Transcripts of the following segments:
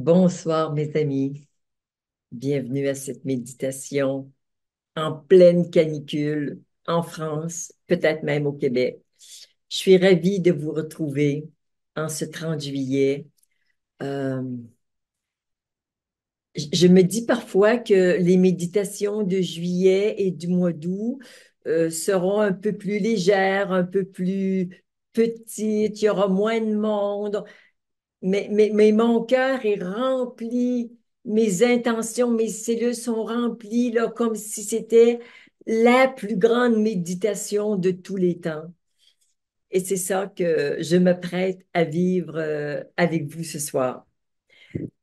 Bonsoir mes amis, bienvenue à cette méditation en pleine canicule en France, peut-être même au Québec. Je suis ravie de vous retrouver en ce 30 juillet. Euh, je me dis parfois que les méditations de juillet et du mois d'août seront un peu plus légères, un peu plus petites, il y aura moins de monde. Mais mon cœur est rempli, mes intentions, mes cellules sont remplies là, comme si c'était la plus grande méditation de tous les temps. Et c'est ça que je me prête à vivre avec vous ce soir.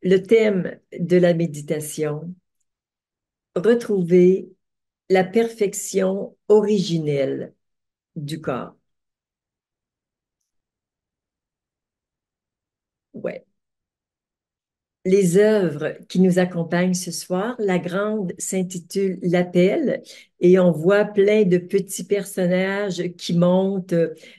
Le thème de la méditation, retrouver la perfection originelle du corps. Ouais. Les œuvres qui nous accompagnent ce soir, la grande s'intitule L'Appel et on voit plein de petits personnages qui montent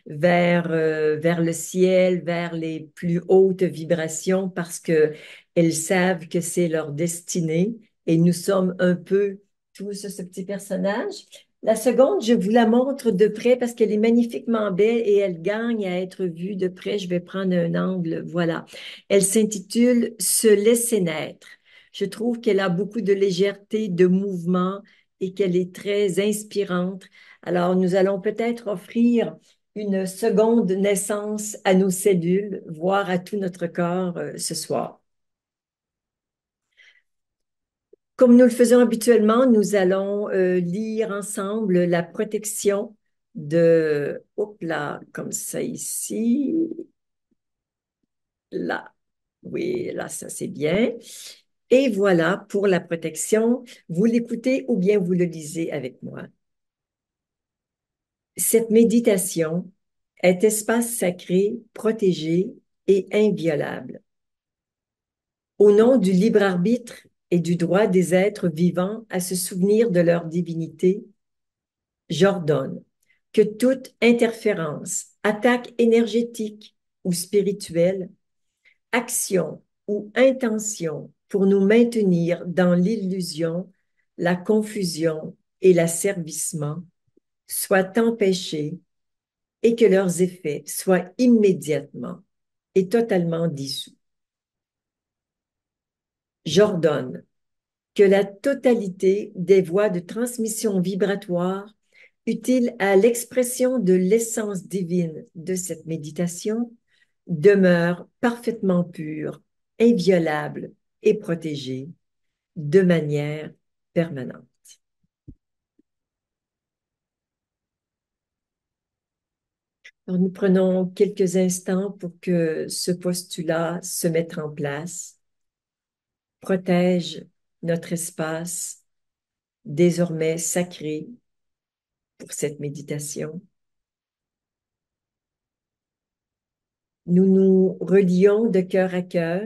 vers le ciel, vers les plus hautes vibrations parce que elles savent que c'est leur destinée et nous sommes un peu tous ce petit personnage. La seconde, je vous la montre de près parce qu'elle est magnifiquement belle et elle gagne à être vue de près. Je vais prendre un angle, voilà. Elle s'intitule Se laisser naître. Je trouve qu'elle a beaucoup de légèreté, de mouvement et qu'elle est très inspirante. Alors, nous allons peut-être offrir une seconde naissance à nos cellules, voire à tout notre corps ce soir. Comme nous le faisons habituellement, nous allons lire ensemble la protection de, hop là, comme ça ici, là. Oui, là, ça c'est bien. Et voilà pour la protection. Vous l'écoutez ou bien vous le lisez avec moi. Cette méditation est espace sacré, protégé et inviolable. Au nom du libre arbitre et du droit des êtres vivants à se souvenir de leur divinité, j'ordonne que toute interférence, attaque énergétique ou spirituelle, action ou intention pour nous maintenir dans l'illusion, la confusion et l'asservissement soient empêchés et que leurs effets soient immédiatement et totalement dissous. J'ordonne que la totalité des voies de transmission vibratoire utiles à l'expression de l'essence divine de cette méditation demeure parfaitement pure, inviolable et protégée de manière permanente. Alors, nous prenons quelques instants pour que ce postulat se mette en place, protège notre espace désormais sacré pour cette méditation. Nous nous relions de cœur à cœur,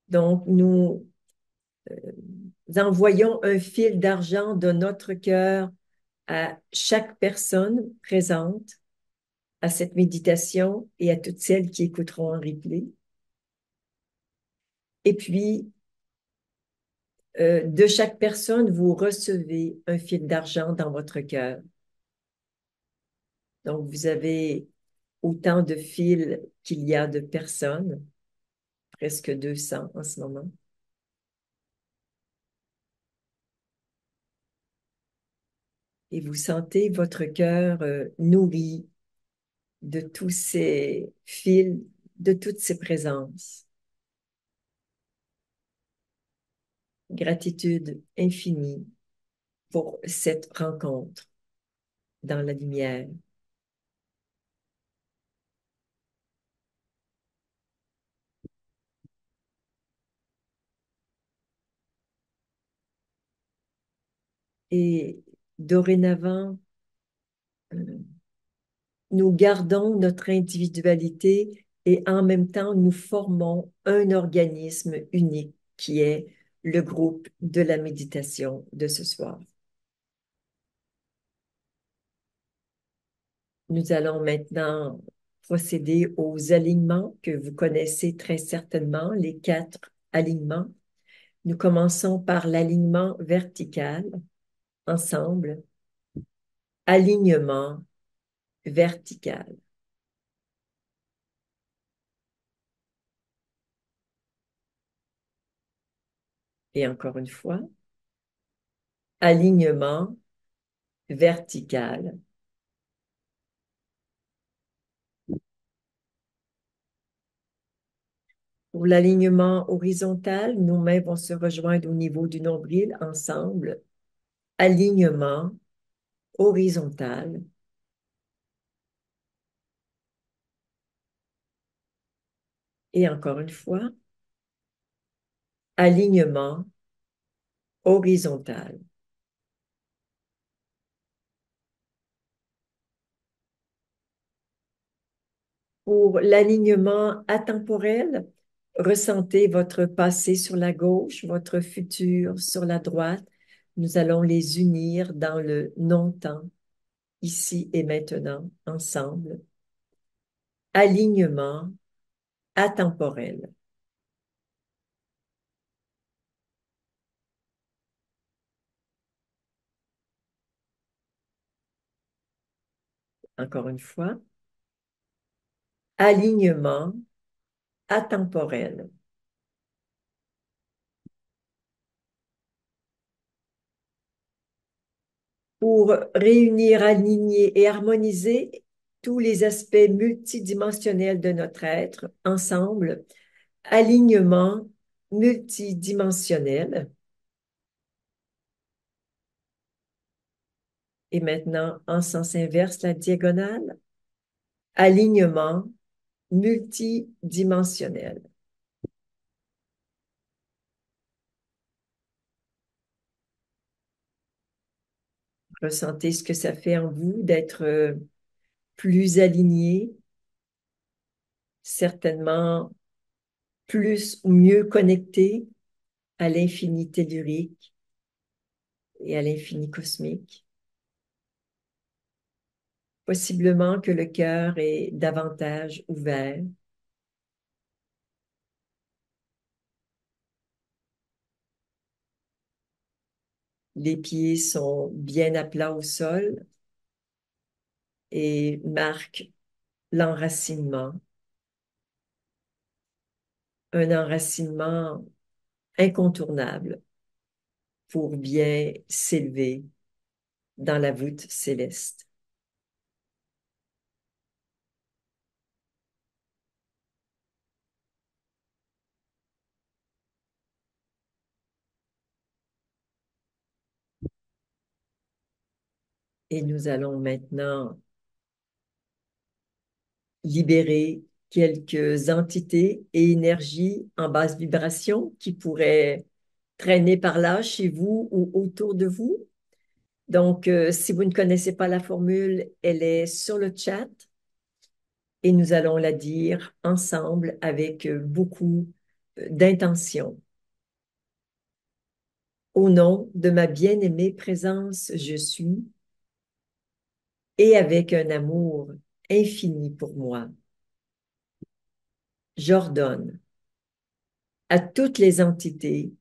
donc nous envoyons un fil d'argent de notre cœur à chaque personne présente à cette méditation et à toutes celles qui écouteront en replay. Et puis, de chaque personne, vous recevez un fil d'argent dans votre cœur. Donc, vous avez autant de fils qu'il y a de personnes, presque 200 en ce moment. Et vous sentez votre cœur nourri de tous ces fils, de toutes ces présences. Gratitude infinie pour cette rencontre dans la lumière. Et dorénavant, euh, nous gardons notre individualité et en même temps, nous formons un organisme unique qui est le groupe de la méditation de ce soir. Nous allons maintenant procéder aux alignements que vous connaissez très certainement, les 4 alignements. Nous commençons par l'alignement vertical, ensemble. Alignement vertical. Et encore une fois, alignement vertical. Pour l'alignement horizontal, nos mains vont se rejoindre au niveau du nombril ensemble. Alignement horizontal. Et encore une fois, alignement horizontal. Pour l'alignement atemporel, ressentez votre passé sur la gauche, votre futur sur la droite. Nous allons les unir dans le non-temps, ici et maintenant, ensemble. Alignement atemporel. Encore une fois, alignement atemporel. Pour réunir, aligner et harmoniser tous les aspects multidimensionnels de notre être ensemble, alignement multidimensionnel. Et maintenant, en sens inverse, la diagonale, alignement multidimensionnel. Ressentez ce que ça fait en vous d'être plus aligné, certainement plus ou mieux connecté à l'infini tellurique et à l'infini cosmique. Possiblement que le cœur est davantage ouvert. Les pieds sont bien à plat au sol et marquent l'enracinement. Un enracinement incontournable pour bien s'élever dans la voûte céleste. Et nous allons maintenant libérer quelques entités et énergies en basse vibration qui pourraient traîner par là chez vous ou autour de vous. Donc, si vous ne connaissez pas la formule, elle est sur le chat et nous allons la dire ensemble avec beaucoup d'intention. Au nom de ma bien-aimée présence, je suis, et avec un amour infini pour moi, j'ordonne à toutes les entités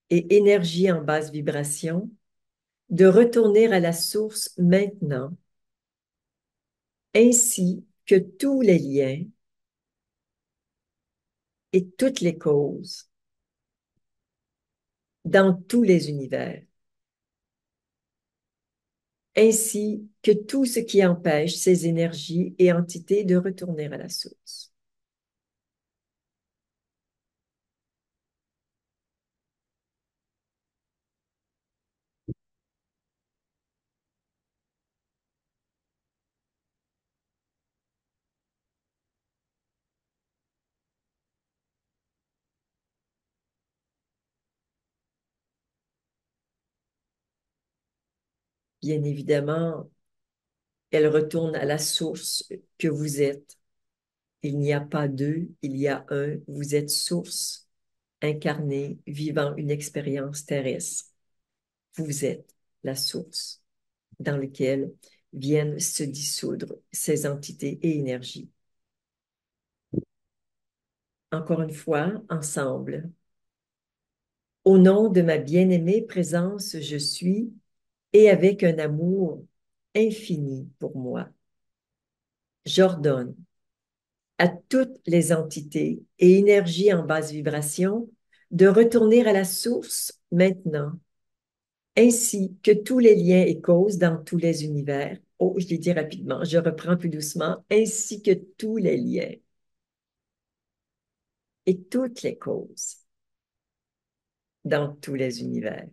et énergies en basse vibration de retourner à la source maintenant, ainsi que tous les liens et toutes les causes dans tous les univers, ainsi que tout ce qui empêche ces énergies et entités de retourner à la source. Bien évidemment, elle retourne à la source que vous êtes. Il n'y a pas deux, il y a un. Vous êtes source, incarnée, vivant une expérience terrestre. Vous êtes la source dans laquelle viennent se dissoudre ces entités et énergies. Encore une fois, ensemble. Au nom de ma bien-aimée présence, je suis et avec un amour infini pour moi. J'ordonne à toutes les entités et énergies en basse vibration de retourner à la source maintenant, ainsi que tous les liens et causes dans tous les univers. Oh, je l'ai dit rapidement, je reprends plus doucement, ainsi que tous les liens et toutes les causes dans tous les univers,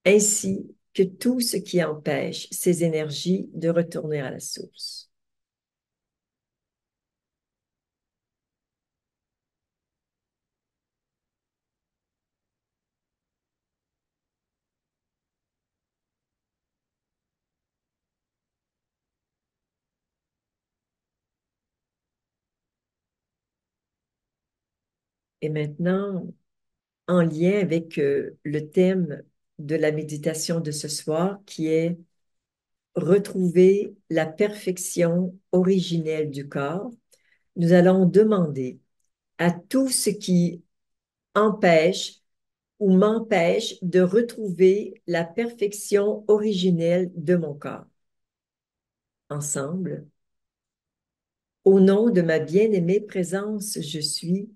ainsi que tout ce qui empêche ces énergies de retourner à la source. Et maintenant, en lien avec le thème de la méditation de ce soir, qui est retrouver la perfection originelle du corps, nous allons demander à tout ce qui empêche ou m'empêche de retrouver la perfection originelle de mon corps. Ensemble, au nom de ma bien-aimée présence, je suis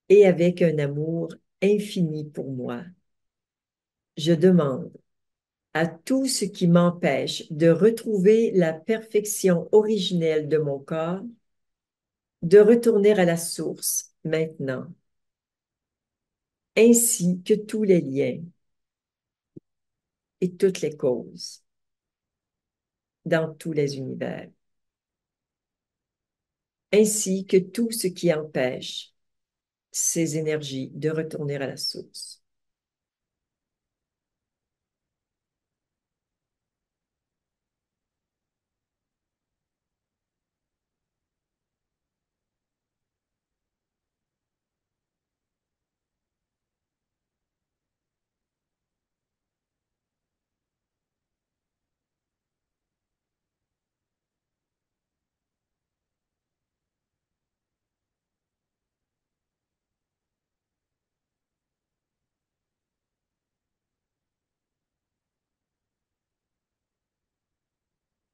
et avec un amour infini pour moi. Je demande à tout ce qui m'empêche de retrouver la perfection originelle de mon corps, de retourner à la source maintenant, ainsi que tous les liens et toutes les causes dans tous les univers, ainsi que tout ce qui empêche ces énergies de retourner à la source.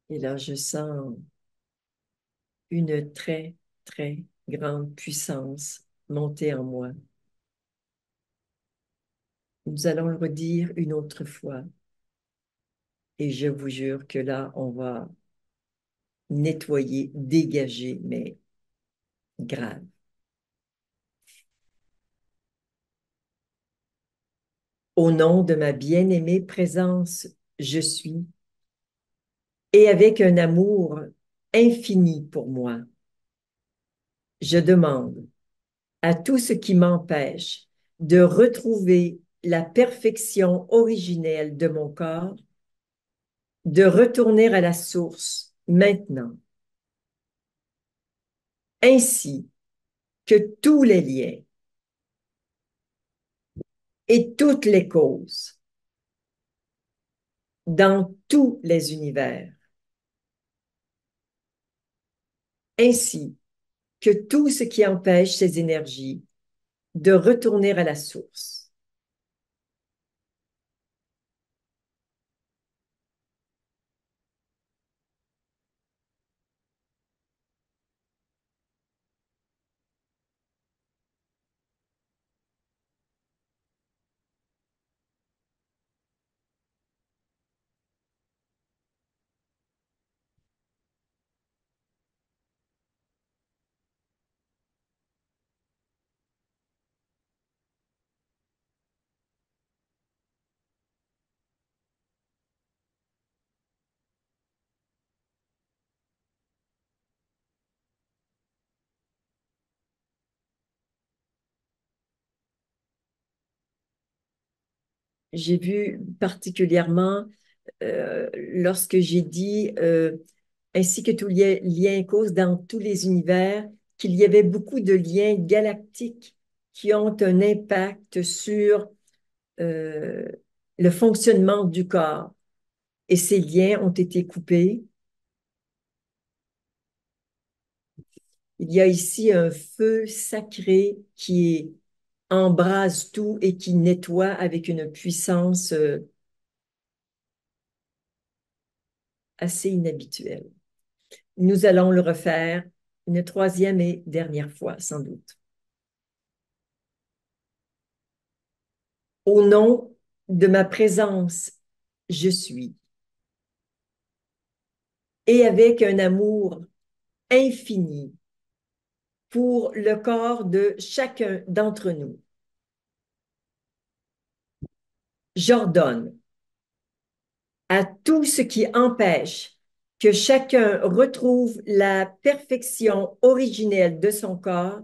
Et là, je sens une très, très grande puissance monter en moi. Nous allons le redire une autre fois. Et je vous jure que là, on va nettoyer, dégager, mais grave. Au nom de ma bien-aimée présence, je suis, et avec un amour infini pour moi, je demande à tout ce qui m'empêche de retrouver la perfection originelle de mon corps, de retourner à la source maintenant, ainsi que tous les liens et toutes les causes dans tous les univers, ainsi que tout ce qui empêche ces énergies de retourner à la source. J'ai vu particulièrement lorsque j'ai dit ainsi que tous les liens et causes dans tous les univers, qu'il y avait beaucoup de liens galactiques qui ont un impact sur euh, le fonctionnement du corps. Et ces liens ont été coupés. Il y a ici un feu sacré qui embrase tout et qui nettoie avec une puissance assez inhabituelle. Nous allons le refaire une troisième et dernière fois, sans doute. Au nom de ma présence, je suis. Et avec un amour infini pour le corps de chacun d'entre nous, j'ordonne à tout ce qui empêche que chacun retrouve la perfection originelle de son corps,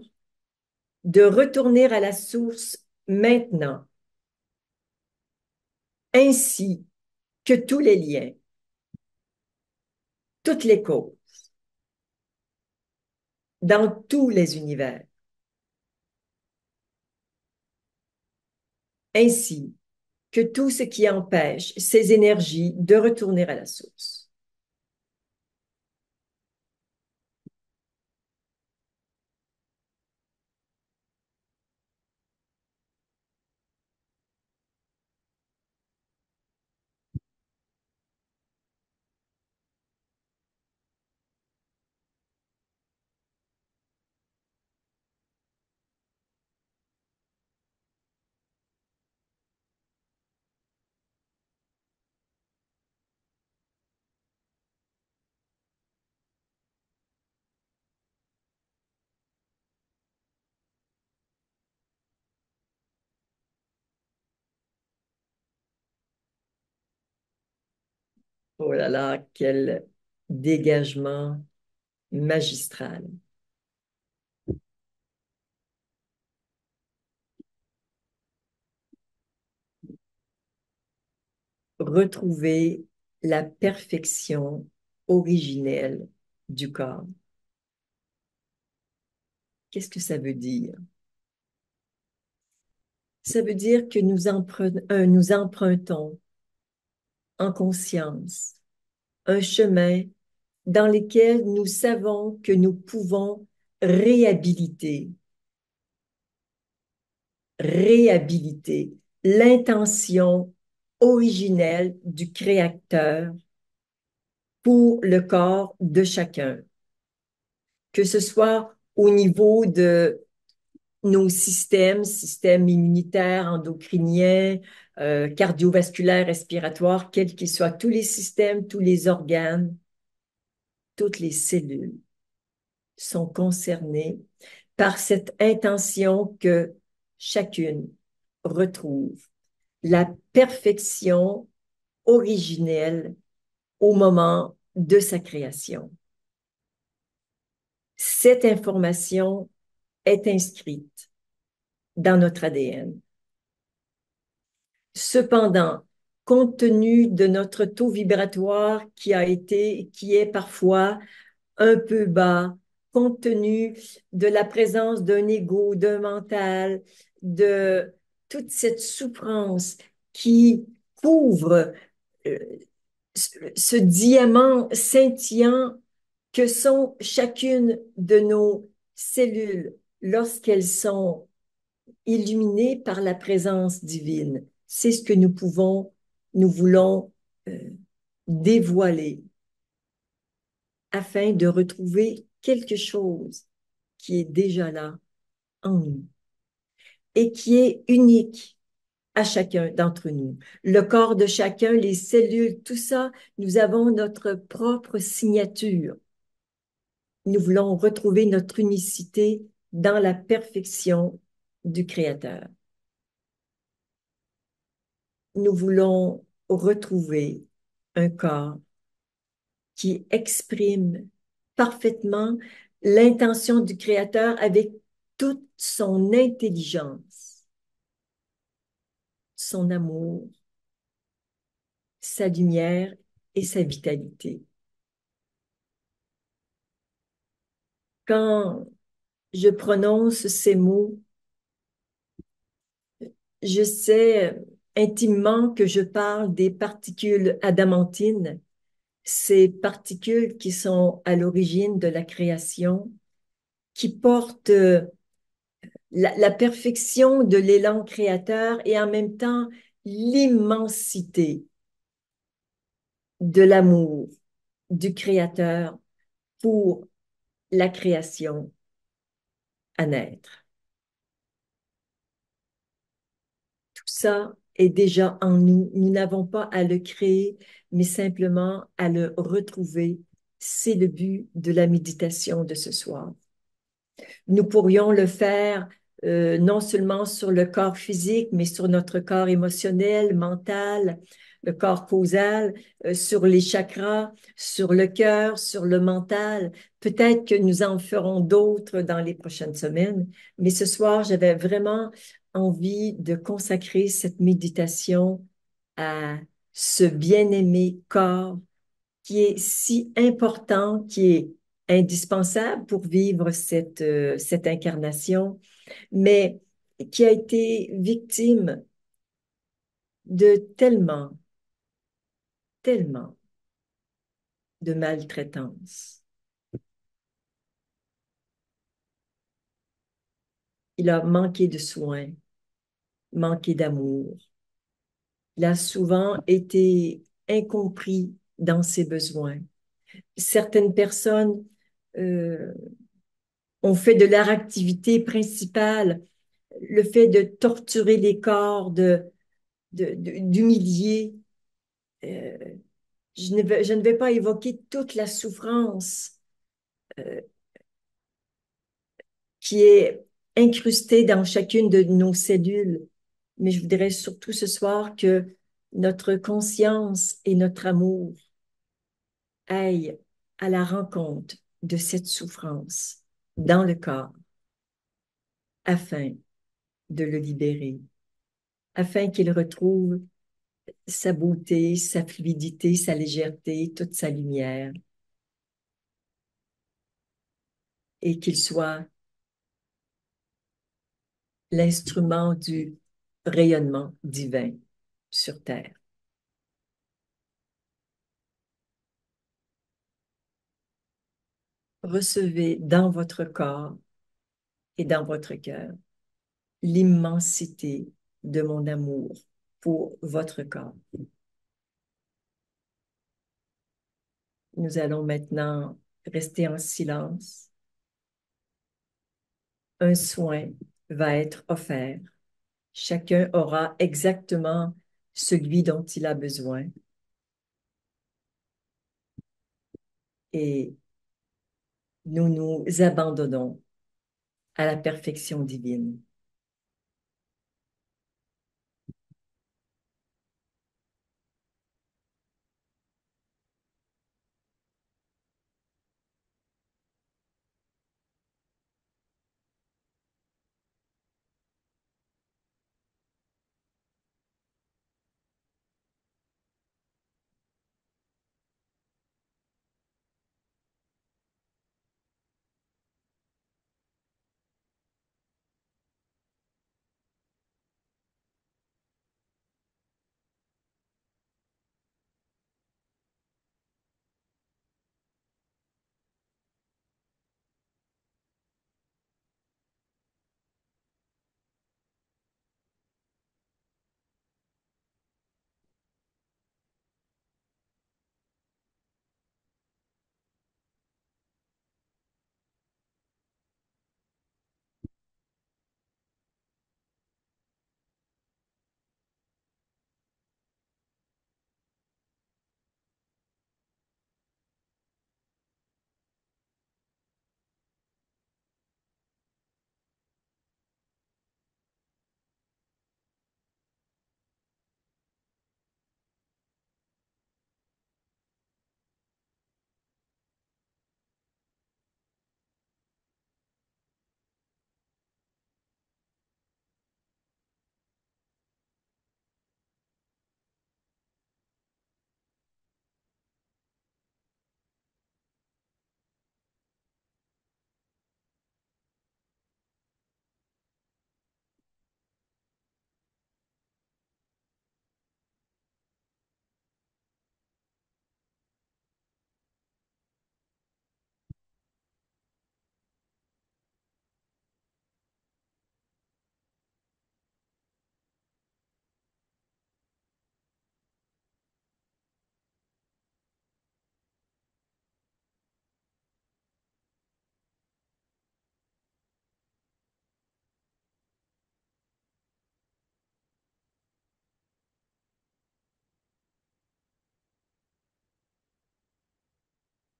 de retourner à la source maintenant, ainsi que tous les liens, toutes les causes, dans tous les univers, ainsi que tout ce qui empêche ces énergies de retourner à la source. Oh là là, quel dégagement magistral. Retrouver la perfection originelle du corps. Qu'est-ce que ça veut dire? Ça veut dire que nous empruntons en conscience un chemin dans lequel nous savons que nous pouvons réhabiliter, réhabiliter l'intention originelle du Créateur pour le corps de chacun, que ce soit au niveau de nos systèmes immunitaires, endocriniens, cardiovasculaires, respiratoires, quels qu'ils soient, tous les systèmes, tous les organes, toutes les cellules sont concernées par cette intention que chacune retrouve la perfection originelle au moment de sa création. Cette information est inscrite dans notre ADN. Cependant, compte tenu de notre taux vibratoire qui est parfois un peu bas, compte tenu de la présence d'un ego, d'un mental, de toute cette souffrance qui couvre euh, ce diamant scintillant que sont chacune de nos cellules lorsqu'elles sont illuminées par la présence divine. C'est ce que nous voulons euh, dévoiler afin de retrouver quelque chose qui est déjà là en nous et qui est unique à chacun d'entre nous. Le corps de chacun, les cellules, tout ça, nous avons notre propre signature. Nous voulons retrouver notre unicité dans la perfection du Créateur. Nous voulons retrouver un corps qui exprime parfaitement l'intention du Créateur avec toute son intelligence, son amour, sa lumière et sa vitalité. Quand je prononce ces mots, je sais intimement que je parle des particules adamantines, ces particules qui sont à l'origine de la création qui porte la perfection de l'élan créateur et en même temps l'immensité de l'amour du créateur pour la création à naître. Tout ça est déjà en nous. Nous n'avons pas à le créer, mais simplement à le retrouver. C'est le but de la méditation de ce soir. Nous pourrions le faire non seulement sur le corps physique, mais sur notre corps émotionnel, mental, le corps causal, sur les chakras, sur le cœur, sur le mental. Peut-être que nous en ferons d'autres dans les prochaines semaines, mais ce soir, j'avais vraiment envie de consacrer cette méditation à ce bien-aimé corps qui est si important, qui est indispensable pour vivre cette incarnation, mais qui a été victime de tellement de maltraitance. Il a manqué de soins, manqué d'amour. Il a souvent été incompris dans ses besoins. Certaines personnes euh, ont fait de leur activité principale le fait de torturer les corps, d'humilier. Euh, je ne vais pas évoquer toute la souffrance euh, qui est incrustée dans chacune de nos cellules, mais je voudrais surtout ce soir que notre conscience et notre amour aillent à la rencontre de cette souffrance dans le corps afin de le libérer, afin qu'il retrouve sa beauté, sa fluidité, sa légèreté, toute sa lumière, et qu'il soit l'instrument du rayonnement divin sur Terre. Recevez dans votre corps et dans votre cœur l'immensité de mon amour pour votre corps. Nous allons maintenant rester en silence. Un soin va être offert. Chacun aura exactement celui dont il a besoin. Et nous nous abandonnons à la perfection divine.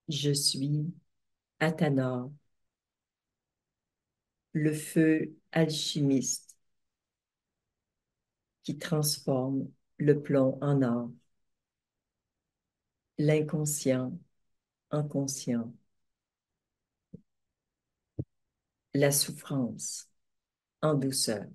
Je suis Athanor, le feu alchimiste qui transforme le plomb en or, l'inconscient en conscient, la souffrance en douceur.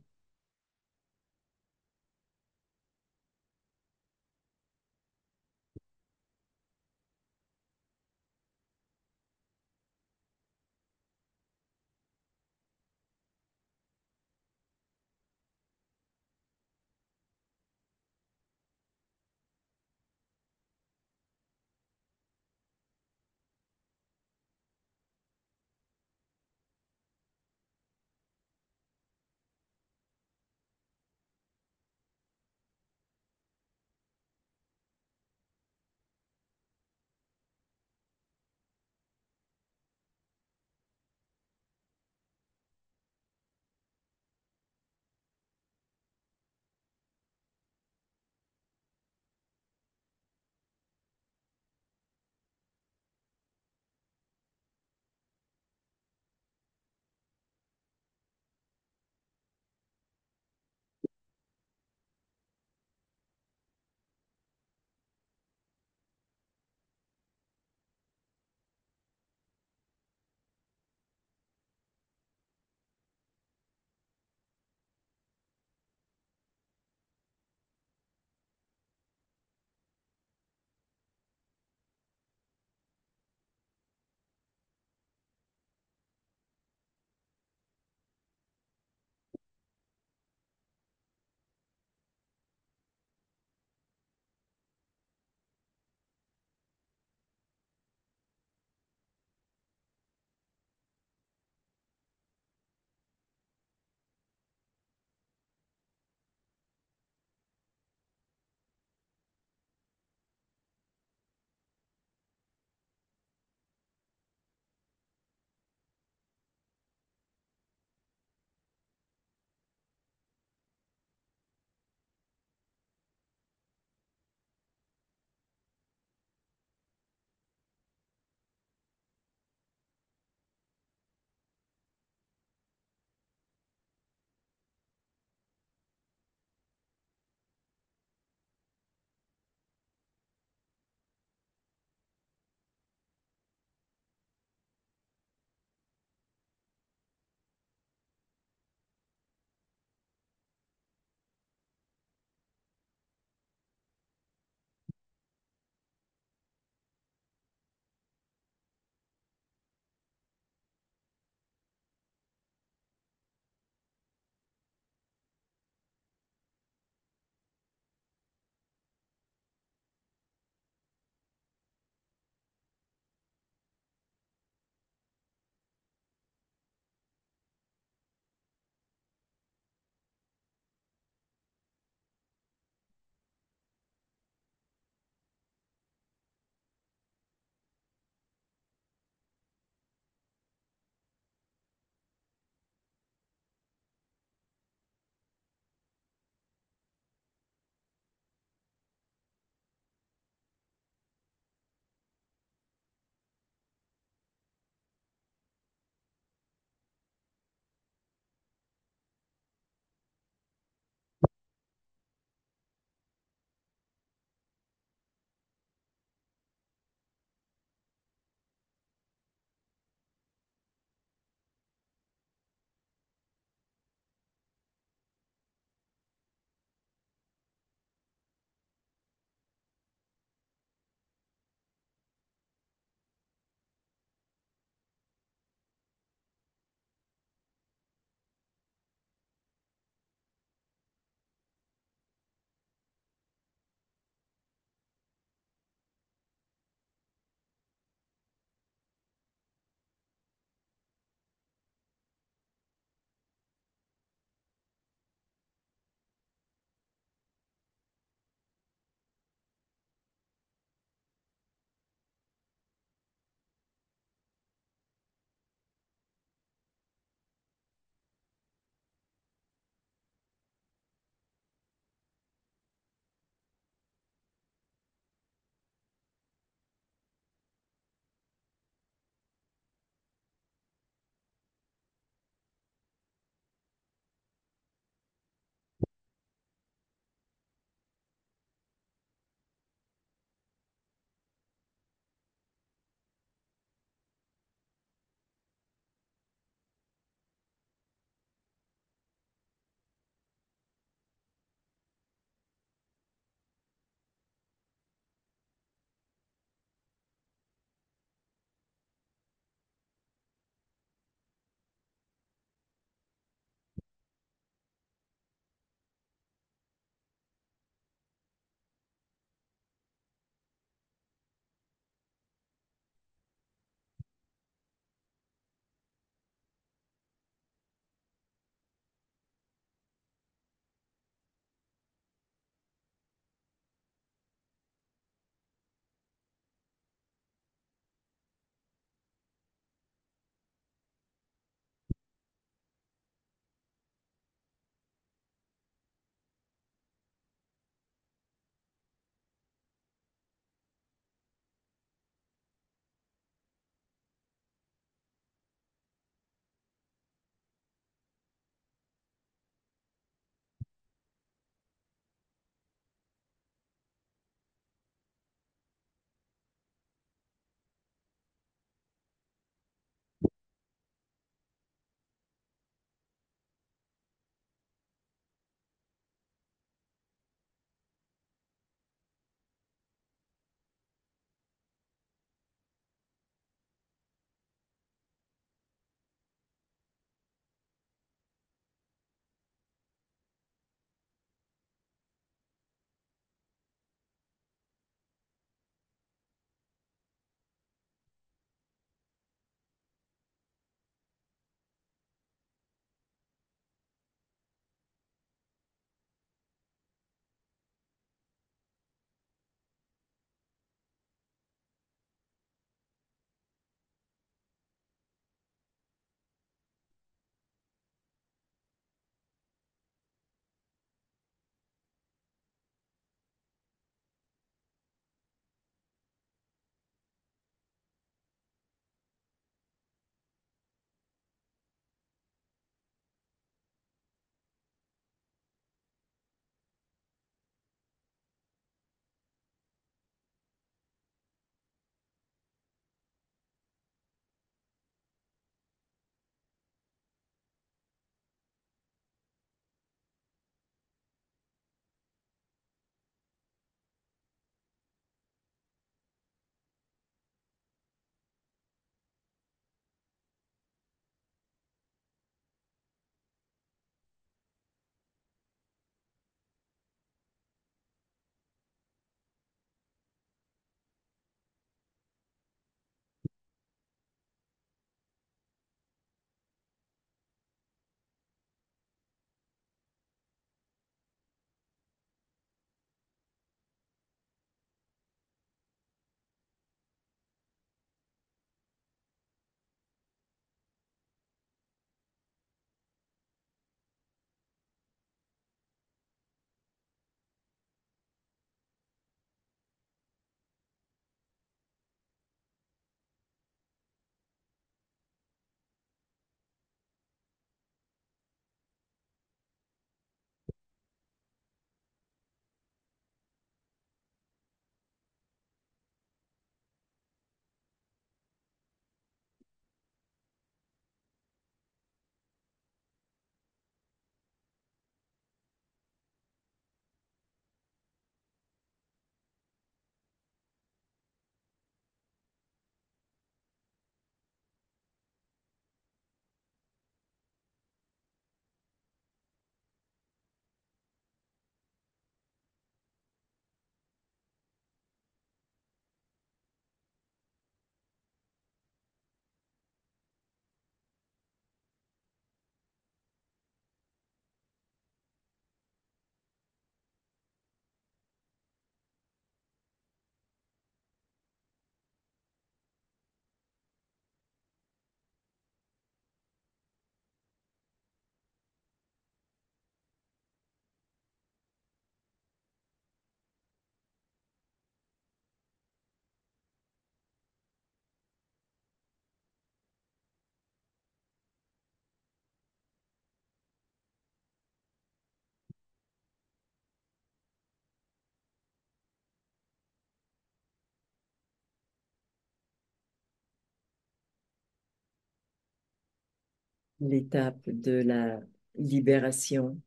L'étape de la libération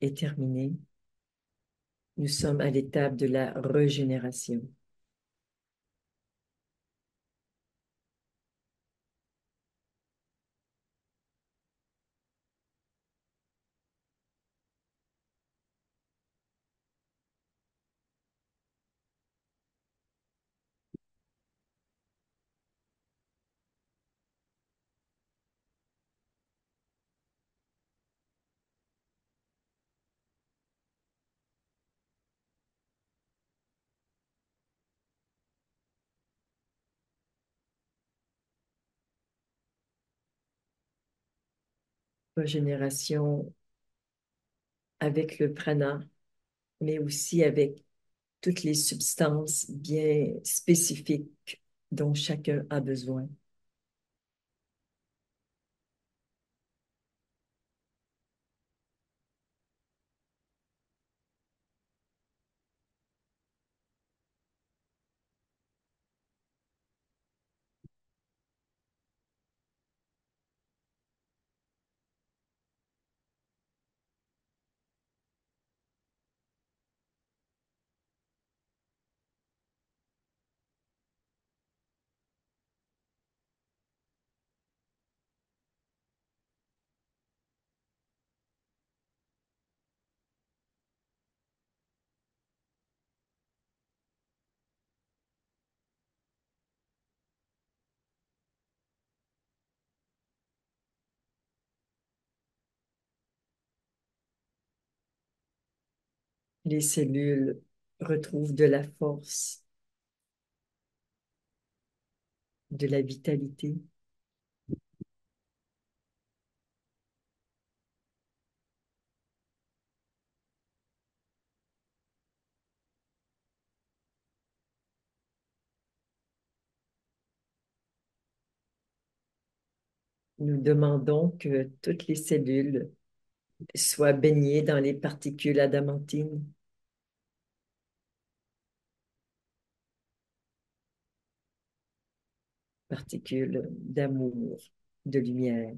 est terminée. Nous sommes à l'étape de la régénération. Régénération avec le prana, mais aussi avec toutes les substances bien spécifiques dont chacun a besoin. Les cellules retrouvent de la force, de la vitalité. Nous demandons que toutes les cellules soient baignées dans les particules adamantines, particules d'amour, de lumière.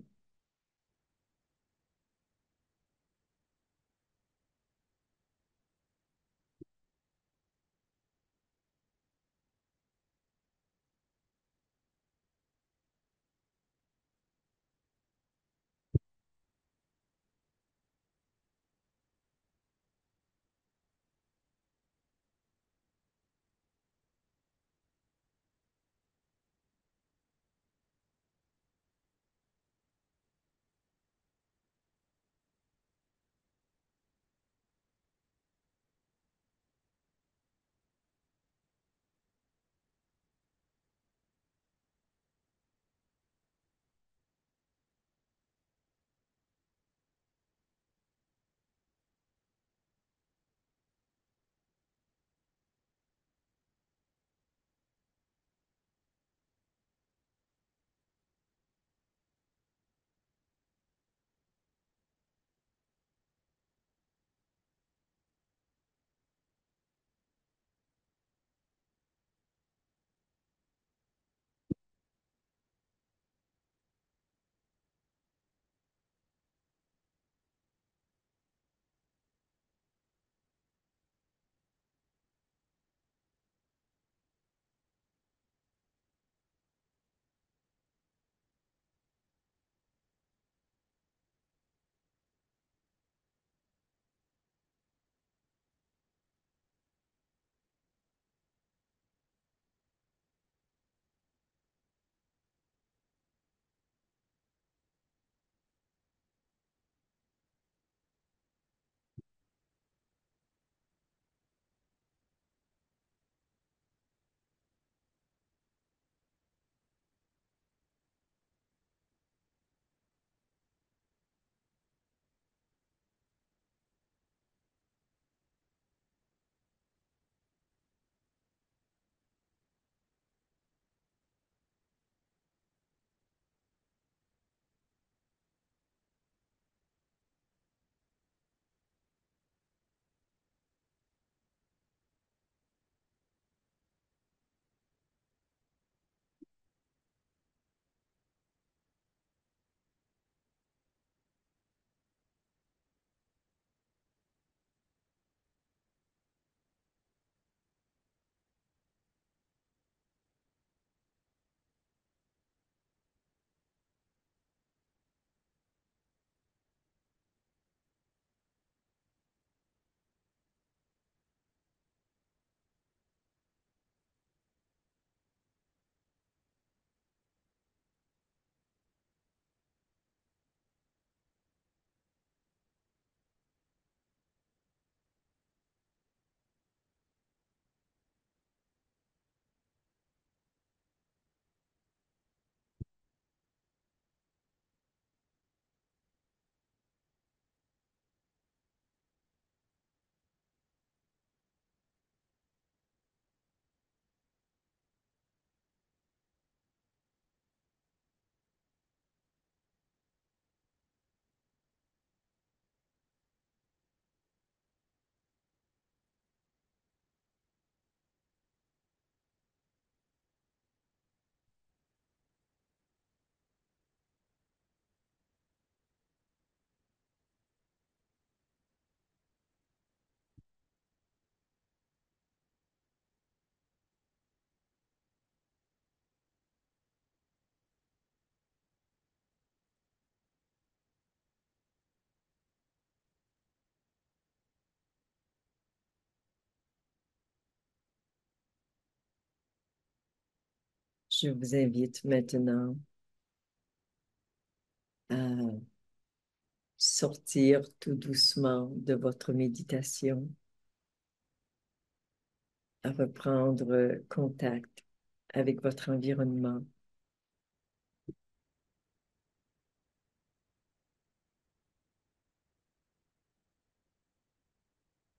Je vous invite maintenant à sortir tout doucement de votre méditation, à reprendre contact avec votre environnement.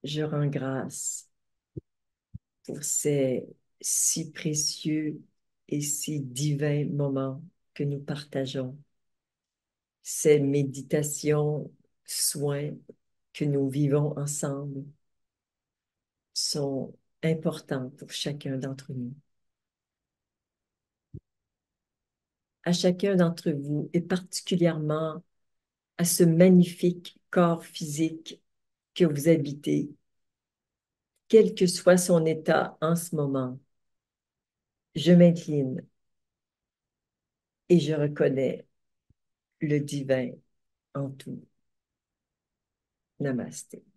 Je rends grâce pour ces si précieux et si divins moments que nous partageons, ces méditations, soins que nous vivons ensemble sont importants pour chacun d'entre nous. À chacun d'entre vous et particulièrement à ce magnifique corps physique que vous habitez, quel que soit son état en ce moment, je m'incline et je reconnais le divin en tout. Namaste.